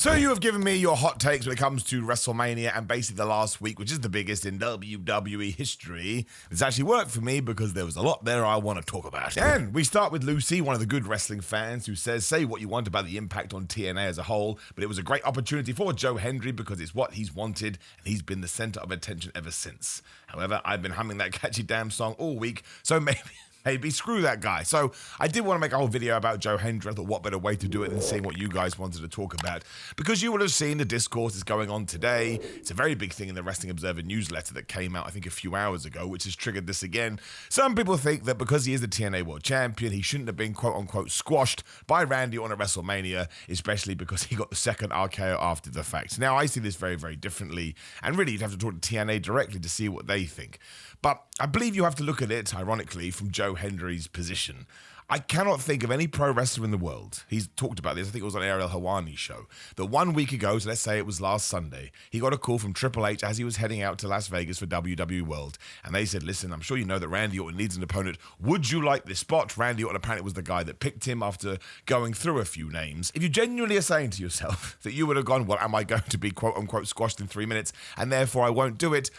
So you have given me your hot takes when it comes to WrestleMania and basically the last week, which is the biggest in WWE history. It's actually worked for me because there was a lot there I want to talk about. And we start with Lucy, one of the good wrestling fans, who says, say what you want about the impact on TNA as a whole, but it was a great opportunity for Joe Hendry because it's what he's wanted and he's been the center of attention ever since. However, I've been humming that catchy damn song all week, so maybe screw that guy. So I did want to make a whole video about Joe Hendry. I thought, what better way to do it than seeing what you guys wanted to talk about? Because you will have seen the discourse is going on today. It's a very big thing in the Wrestling Observer newsletter that came out, I think, a few hours ago, which has triggered this again. Some people think that because he is the TNA World Champion, he shouldn't have been, quote-unquote, squashed by Randy Orton at WrestleMania, especially because he got the second RKO after the fact. Now, I see this very, very differently, and really, you'd have to talk to TNA directly to see what they think. But I believe you have to look at it, ironically, from Joe Hendry's position. I cannot think of any pro wrestler in the world, he's talked about this, I think it was on Ariel Helwani's show, that 1 week ago, so let's say it was last Sunday, he got a call from Triple H as he was heading out to Las Vegas for WWE World, and they said, listen, I'm sure you know that Randy Orton needs an opponent. Would you like this spot? Randy Orton apparently was the guy that picked him after going through a few names. If you genuinely are saying to yourself that you would have gone, well, am I going to be quote-unquote squashed in 3 minutes, and therefore I won't do it?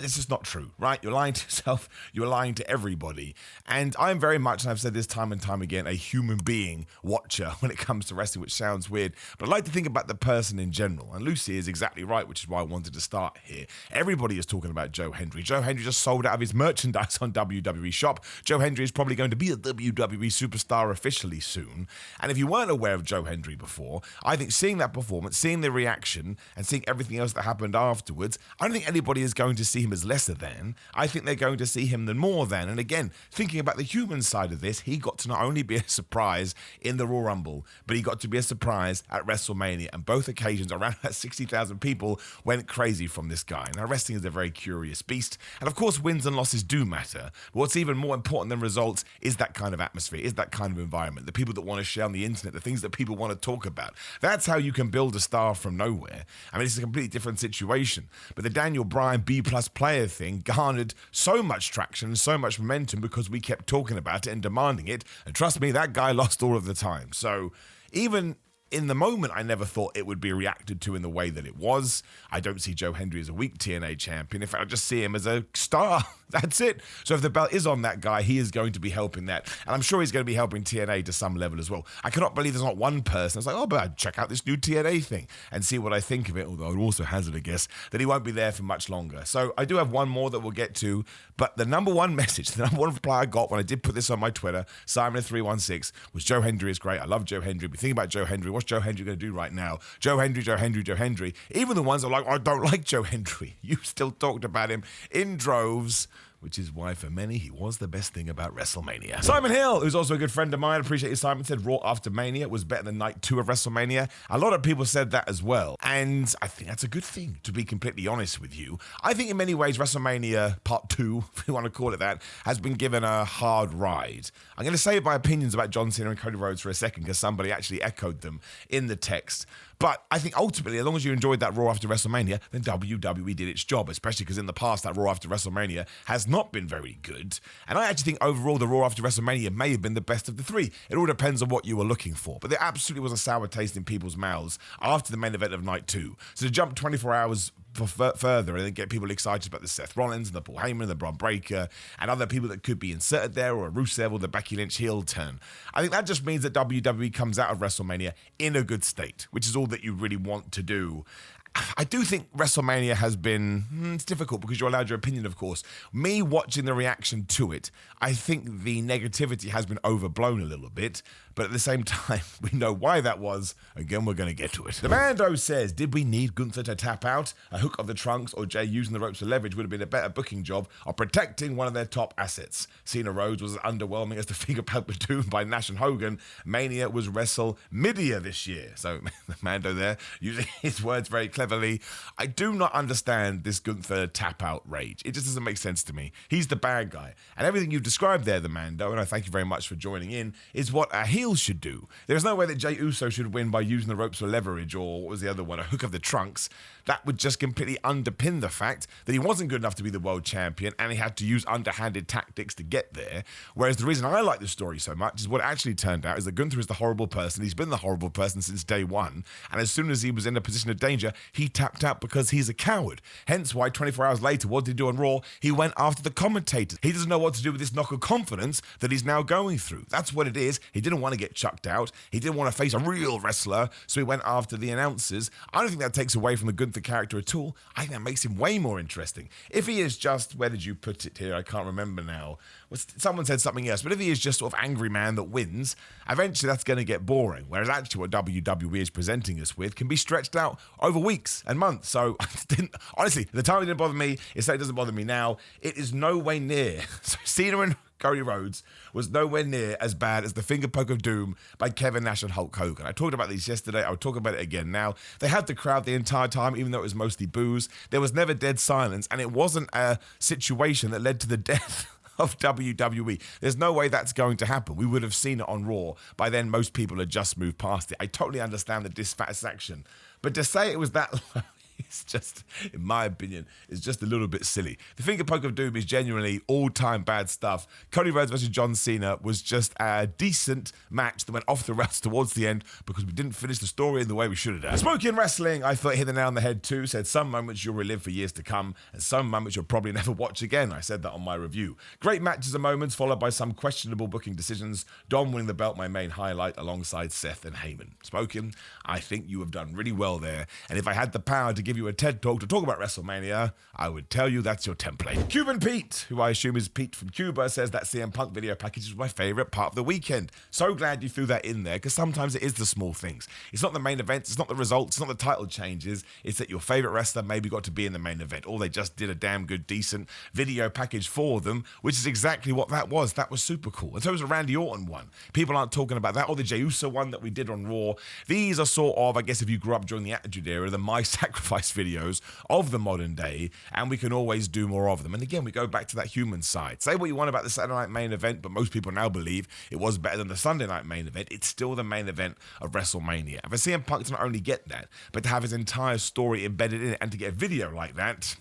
This is not true, right? You're lying to yourself, you're lying to everybody. And I'm very much, and I've said this time and time again, a human being watcher when it comes to wrestling, which sounds weird, but I like to think about the person in general. And Lucy is exactly right, which is why I wanted to start here. Everybody is talking about Joe Hendry. Joe Hendry just sold out of his merchandise on WWE Shop. Joe Hendry is probably going to be a WWE superstar officially soon. And if you weren't aware of Joe Hendry before, I think seeing that performance, seeing the reaction, and seeing everything else that happened afterwards, I don't think anybody is going to see him as lesser than. I think they're going to see him than more than. And again, thinking about the human side of this, he got to not only be a surprise in the Royal Rumble, but he got to be a surprise at WrestleMania. And both occasions, around about 60,000 people went crazy from this guy. Now, wrestling is a very curious beast. And of course, wins and losses do matter. But what's even more important than results is that kind of atmosphere, is that kind of environment, the people that want to share on the internet, the things that people want to talk about. That's how you can build a star from nowhere. I mean, it's a completely different situation. But the Daniel Bryan B-plus player thing garnered so much traction and so much momentum because we kept talking about it and demanding it. And trust me, that guy lost all of the time. So even in the moment, I never thought it would be reacted to in the way that it was. I don't see Joe Hendry as a weak TNA champion. In fact, I just see him as a star. That's it. So if the belt is on that guy, he is going to be helping that. And I'm sure he's going to be helping TNA to some level as well. I cannot believe there's not one person that's like, oh, but I'd check out this new TNA thing and see what I think of it, although I would also hazard a guess that he won't be there for much longer. So I do have one more that we'll get to, but the number one message, the number one reply I got when I did put this on my Twitter, Simon316, was Joe Hendry is great. I love Joe Hendry. But think about Joe Hendry. What's Joe Hendry going to do right now? Joe Hendry, Joe Hendry, Joe Hendry. Even the ones that are like, I don't like Joe Hendry. You still talked about him in droves, which is why for many he was the best thing about WrestleMania. Simon Hill, who's also a good friend of mine, appreciate you, Simon, said Raw after Mania was better than Night 2 of WrestleMania. A lot of people said that as well, and I think that's a good thing, to be completely honest with you. I think in many ways WrestleMania Part 2, if you want to call it that, has been given a hard ride. I'm going to save my opinions about John Cena and Cody Rhodes for a second because somebody actually echoed them in the text. But I think ultimately, as long as you enjoyed that Raw after WrestleMania, then WWE did its job, especially because in the past, that Raw after WrestleMania has not been very good. And I actually think overall, the Raw after WrestleMania may have been the best of the three. It all depends on what you were looking for. But there absolutely was a sour taste in people's mouths after the main event of Night 2. So to jump 24 hours further and then get people excited about the Seth Rollins and the Paul Heyman and the Braun Breaker and other people that could be inserted there, or a Rusev or the Becky Lynch heel turn. I think that just means that WWE comes out of WrestleMania in a good state, which is all that you really want to do. I do think WrestleMania has been, it's difficult because you're allowed your opinion, of course. Me watching the reaction to it, I think the negativity has been overblown a little bit, but at the same time, we know why that was. Again, we're going to get to it. The Mando says, did we need Gunther to tap out? A hook of the trunks or Jay using the ropes for leverage would have been a better booking job of protecting one of their top assets. Cena Rhodes was as underwhelming as the finger pump platoon by Nash and Hogan. Mania was WrestleMania this year. So the Mando there, using his words very cleverly. I do not understand this Gunther tap-out rage. It just doesn't make sense to me. He's the bad guy. And everything you've described there, the Mando, and I thank you very much for joining in, is what a heel should do. There's no way that Jey Uso should win by using the ropes for leverage, or what was the other one, a hook of the trunks. That would just completely underpin the fact that he wasn't good enough to be the world champion and he had to use underhanded tactics to get there. Whereas the reason I like the story so much is what actually turned out is that Gunther is the horrible person. He's been the horrible person since day one. And as soon as he was in a position of danger, he tapped out because he's a coward. Hence why 24 hours later, what did he do on Raw? He went after the commentators. He doesn't know what to do with this knock of confidence that he's now going through. That's what it is. He didn't want to get chucked out. He didn't want to face a real wrestler, so he went after the announcers. I don't think that takes away from the Gunther character at all. I think that makes him way more interesting. If he is just, where did you put it here? I can't remember now. Someone said something else, but if he is just sort of angry man that wins, eventually that's going to get boring. Whereas actually what WWE is presenting us with can be stretched out over weeks and months. So honestly, the time it didn't bother me, it's that it doesn't bother me now. It is no way near. So Cena and Cody Rhodes was nowhere near as bad as the finger poke of doom by Kevin Nash and Hulk Hogan. I talked about these yesterday. I'll talk about it again now. They had the crowd the entire time, even though it was mostly boos. There was never dead silence, and it wasn't a situation that led to the death of WWE. There's no way that's going to happen. We would have seen it on Raw. By then, most people had just moved past it. I totally understand the dissatisfaction. But to say it was that low, it's just, in my opinion, it's just a little bit silly. The finger poke of doom is genuinely all-time bad stuff. Cody Rhodes versus John Cena was just a decent match that went off the rails towards the end because we didn't finish the story in the way we should have done. Smoking Wrestling, I thought hit the nail on the head too. Said some moments you'll relive for years to come and some moments you'll probably never watch again. I said that on my review. Great matches and moments followed by some questionable booking decisions. Dom winning the belt, my main highlight, alongside Seth and Heyman. Smoking, I think you have done really well there. And if I had the power to give you a TED Talk to talk about WrestleMania, I would tell you that's your template. Cuban Pete, who I assume is Pete from Cuba, says that CM Punk video package was my favorite part of the weekend. So glad you threw that in there, because sometimes it is the small things. It's not the main events, it's not the results, it's not the title changes, it's that your favorite wrestler maybe got to be in the main event, or they just did a damn good, decent video package for them, which is exactly what that was. That was super cool. And so was a Randy Orton one. People aren't talking about that, or the Jey Uso one that we did on Raw. These are sort of, I guess if you grew up during the Attitude Era, the My Sacrifice videos of the modern day, and we can always do more of them. And again, we go back to that human side. Say what you want about the Saturday night main event, but most people now believe it was better than the Sunday night main event. It's still the main event of WrestleMania. And for CM Punk to not only get that, but to have his entire story embedded in it and to get a video like that,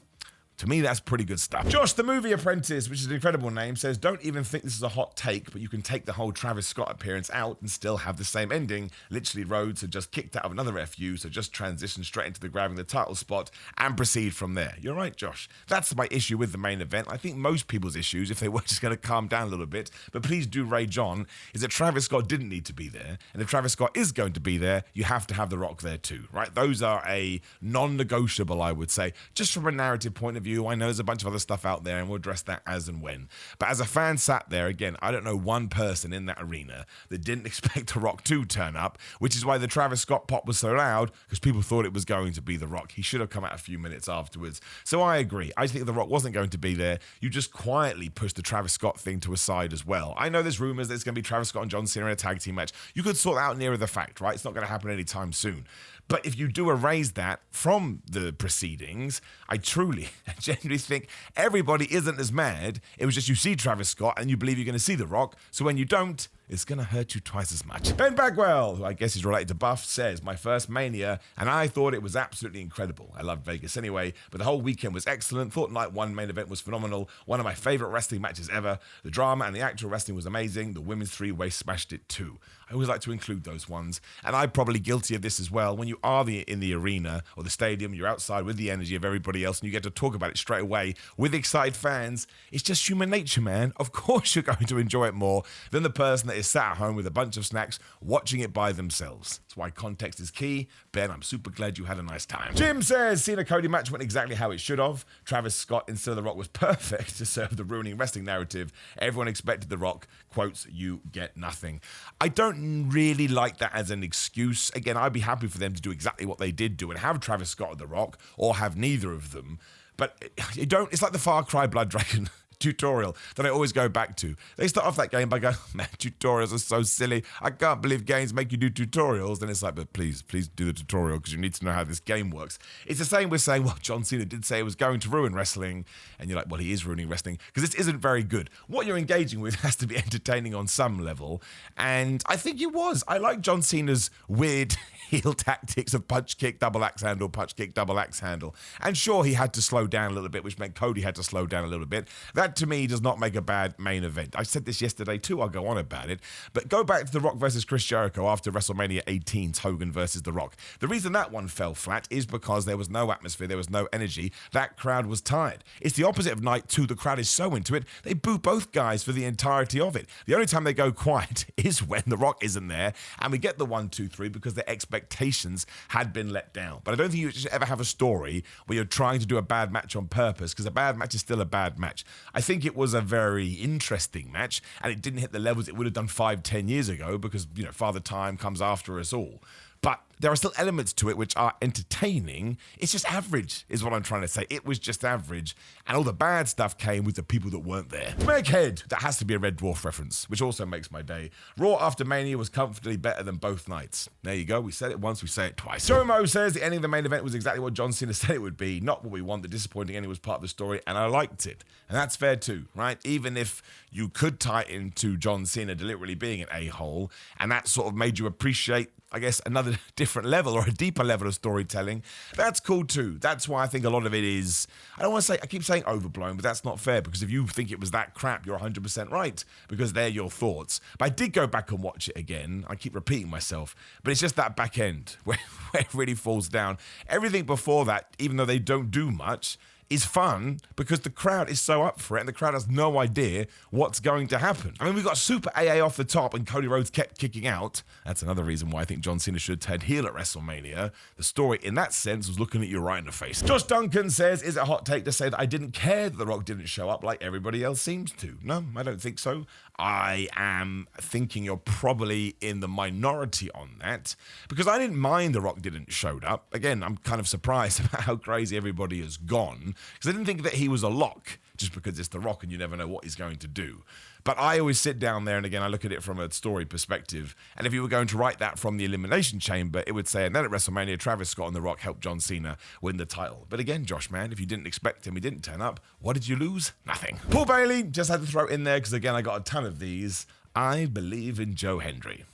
to me, that's pretty good stuff. Josh, the Movie Apprentice, which is an incredible name, says, don't even think this is a hot take, but you can take the whole Travis Scott appearance out and still have the same ending. Literally, Rhodes had just kicked out of another FU, so just transition straight into the grabbing the title spot and proceed from there. You're right, Josh. That's my issue with the main event. I think most people's issues, if they were just going to calm down a little bit, but please do rage on, is that Travis Scott didn't need to be there. And if Travis Scott is going to be there, you have to have The Rock there too, right? Those are a non-negotiable, I would say, just from a narrative point of view. I know there's a bunch of other stuff out there and we'll address that as and when. But as a fan sat there, again, I don't know one person in that arena that didn't expect The Rock to turn up, which is why the Travis Scott pop was so loud, because people thought it was going to be The Rock. He should have come out a few minutes afterwards. So I agree. I think The Rock wasn't going to be there. You just quietly pushed the Travis Scott thing to a side as well. I know there's rumors that it's going to be Travis Scott and John Cena in a tag team match. You could sort that out nearer the fact, right? It's not going to happen anytime soon. But if you do erase that from the proceedings, I truly, genuinely think everybody isn't as mad. It was just you see Travis Scott and you believe you're going to see The Rock. So when you don't, it's going to hurt you twice as much. Ben Bagwell, who I guess is related to Buff, says, my first Mania, and I thought it was absolutely incredible. I love Vegas anyway, but the whole weekend was excellent. Thought night one main event was phenomenal. One of my favorite wrestling matches ever. The drama and the actual wrestling was amazing. The women's three-way smashed it too. I always like to include those ones, and I'm probably guilty of this as well. When you are in the arena or the stadium, you're outside with the energy of everybody else, and you get to talk about it straight away with excited fans. It's just human nature, man. Of course you're going to enjoy it more than the person that is sat at home with a bunch of snacks watching it by themselves. That's why context is key. Ben, I'm super glad you had a nice time. Jim says, Cena Cody match went exactly how it should have. Travis Scott instead of The Rock was perfect to serve the ruining wrestling narrative. Everyone expected The Rock, quotes, you get nothing. I don't really like that as an excuse. Again, I'd be happy for them to do exactly what they did do and have Travis Scott or The Rock, or have neither of them. But you don't, it's like the Far Cry Blood Dragon tutorial that I always go back to. They start off that game by going, man, tutorials are so silly. I can't believe games make you do tutorials. Then it's like, but please do the tutorial because you need to know how this game works. It's the same with saying, well, John Cena did say it was going to ruin wrestling. And you're like, well, he is ruining wrestling because this isn't very good. What you're engaging with has to be entertaining on some level. And I think it was. I like John Cena's weird heel tactics of punch, kick, double axe handle, punch, kick, double axe handle. And sure, he had to slow down a little bit, which meant Cody had to slow down a little bit. That, to me, does not make a bad main event. I said this yesterday, too. I'll go on about it. But go back to The Rock versus Chris Jericho after WrestleMania 18's Hogan versus The Rock. The reason that one fell flat is because there was no atmosphere, there was no energy. That crowd was tired. It's the opposite of Night 2. The crowd is so into it, they boo both guys for the entirety of it. The only time they go quiet is when The Rock isn't there, and we get the 1, 2, 3 because their expectations had been let down. But I don't think you should ever have a story where you're trying to do a bad match on purpose, because a bad match is still a bad match. I think it was a very interesting match, and it didn't hit the levels it would have done 5-10 years ago because, you know, Father Time comes after us all. But there are still elements to it which are entertaining. It's just average, is what I'm trying to say. It was just average. And all the bad stuff came with the people that weren't there. Meghead, that has to be a Red Dwarf reference, which also makes my day. Raw after Mania was comfortably better than both nights. There you go. We said it once, we say it twice. Jomo says the ending of the main event was exactly what John Cena said it would be. Not what we want. The disappointing ending was part of the story, and I liked it. And that's fair too, right? Even if you could tie it into John Cena deliberately being an a-hole, and that sort of made you appreciate, I guess, another different level or a deeper level of storytelling. That's cool too. That's why I think a lot of it is, I don't want to say, I keep saying overblown, but that's not fair, because if you think it was that crap, you're 100% right, because they're your thoughts. But I did go back and watch it again. I keep repeating myself, but it's just that back end where it really falls down. Everything before that, even though they don't do much, is fun because the crowd is so up for it and the crowd has no idea what's going to happen. I mean, we got super AA off the top and Cody Rhodes kept kicking out. That's another reason why I think John Cena should have turned heel at WrestleMania. The story in that sense was looking at you right in the face. Josh Duncan says, is it a hot take to say that I didn't care that The Rock didn't show up like everybody else seems to? No, I don't think so. I am thinking you're probably in the minority on that, because I didn't mind The Rock didn't showed up. Again, I'm kind of surprised about how crazy everybody has gone, because I didn't think that he was a lock just because it's The Rock and you never know what he's going to do. But I always sit down there and again, I look at it from a story perspective. And if you were going to write that from the Elimination Chamber, it would say, and then at WrestleMania, Travis Scott and The Rock helped John Cena win the title. But again, Josh, man, if you didn't expect him, he didn't turn up. What did you lose? Nothing. Paul Bailey, just had to throw it in there because again, I got a ton of these. I believe in Joe Hendry.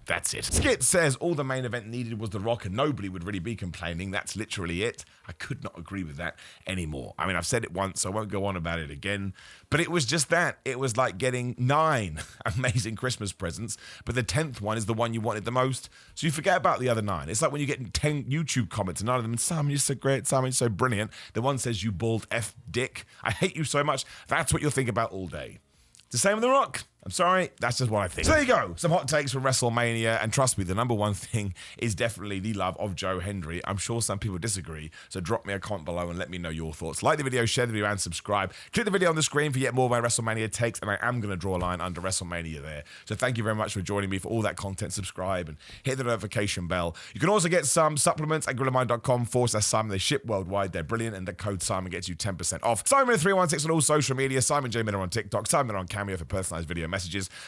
That's it. Skit says all the main event needed was The Rock and nobody would really be complaining. That's literally it. I could not agree with that anymore. I mean, I've said it once, so I won't go on about it again. But it was just that. It was like getting 9 amazing Christmas presents, but the 10th one is the one you wanted the most. So you forget about the other 9. It's like when you get 10 YouTube comments and none of them, Simon, you're so great, Simon, you're so brilliant. The one says, you bald F dick. I hate you so much. That's what you'll think about all day. It's the same with The Rock. I'm sorry, that's just what I think. So there you go, some hot takes from WrestleMania, and trust me, the number one thing is definitely the love of Joe Hendry. I'm sure some people disagree, so drop me a comment below and let me know your thoughts. Like the video, share the video, and subscribe. Click the video on the screen for yet more of my WrestleMania takes, and I am going to draw a line under WrestleMania there. So thank you very much for joining me for all that content. Subscribe and hit the notification bell. You can also get some supplements at grillermind.com/Simon. They ship worldwide. They're brilliant, and the code Simon gets you 10% off. Simon316 on all social media. Simon J. Miller on TikTok. Simon Miller on Cameo for personalized video messages.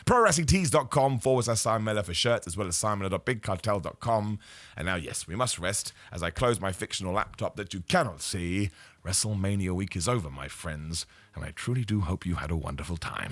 ProWrestlingTees.com/Simon Miller for shirts, as well as SimonMiller.BigCartel.com. And now, yes, we must rest as I close my fictional laptop that you cannot see. WrestleMania week is over, my friends, and I truly do hope you had a wonderful time.